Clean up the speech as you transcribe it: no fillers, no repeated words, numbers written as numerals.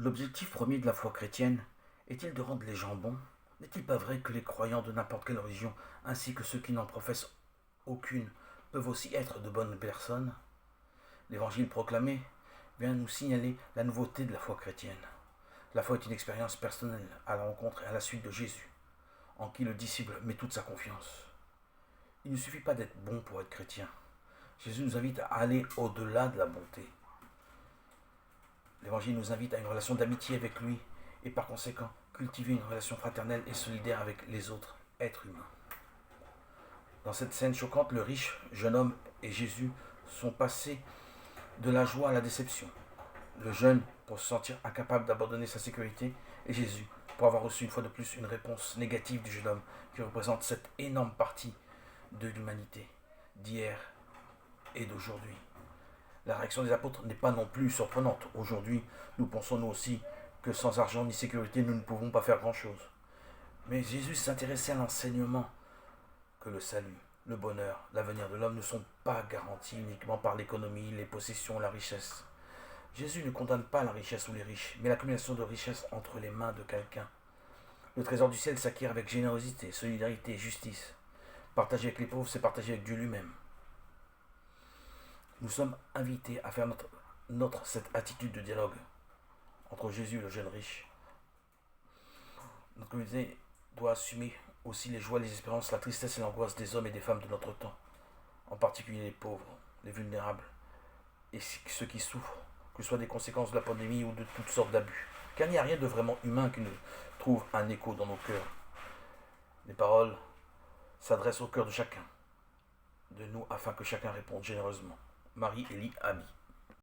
L'objectif premier de la foi chrétienne est-il de rendre les gens bons? N'est-il pas vrai que les croyants de n'importe quelle religion, ainsi que ceux qui n'en professent aucune, peuvent aussi être de bonnes personnes? L'évangile proclamé vient nous signaler la nouveauté de la foi chrétienne. La foi est une expérience personnelle à la rencontre et à la suite de Jésus, en qui le disciple met toute sa confiance. Il ne suffit pas d'être bon pour être chrétien. Jésus nous invite à aller au-delà de la bonté. L'Évangile nous invite à une relation d'amitié avec lui et par conséquent cultiver une relation fraternelle et solidaire avec les autres êtres humains. Dans cette scène choquante, le riche jeune homme et Jésus sont passés de la joie à la déception. Le jeune pour se sentir incapable d'abandonner sa sécurité et Jésus pour avoir reçu une fois de plus une réponse négative du jeune homme qui représente cette énorme partie de l'humanité d'hier et d'aujourd'hui. La réaction des apôtres n'est pas non plus surprenante. Aujourd'hui, nous pensons nous aussi que sans argent ni sécurité, nous ne pouvons pas faire grand-chose. Mais Jésus s'intéressait à l'enseignement que le salut, le bonheur, l'avenir de l'homme ne sont pas garantis uniquement par l'économie, les possessions, la richesse. Jésus ne condamne pas la richesse ou les riches, mais l'accumulation de richesses entre les mains de quelqu'un. Le trésor du ciel s'acquiert avec générosité, solidarité et justice. Partager avec les pauvres, c'est partager avec Dieu lui-même. Nous sommes invités à faire cette attitude de dialogue entre Jésus et le jeune riche. Notre communauté doit assumer aussi les joies, les espérances, la tristesse et l'angoisse des hommes et des femmes de notre temps, en particulier les pauvres, les vulnérables et ceux qui souffrent, que ce soit des conséquences de la pandémie ou de toutes sortes d'abus. Car il n'y a rien de vraiment humain qui ne trouve un écho dans nos cœurs. Les paroles s'adressent au cœur de chacun, de nous, afin que chacun réponde généreusement. Marie-Élie Abi.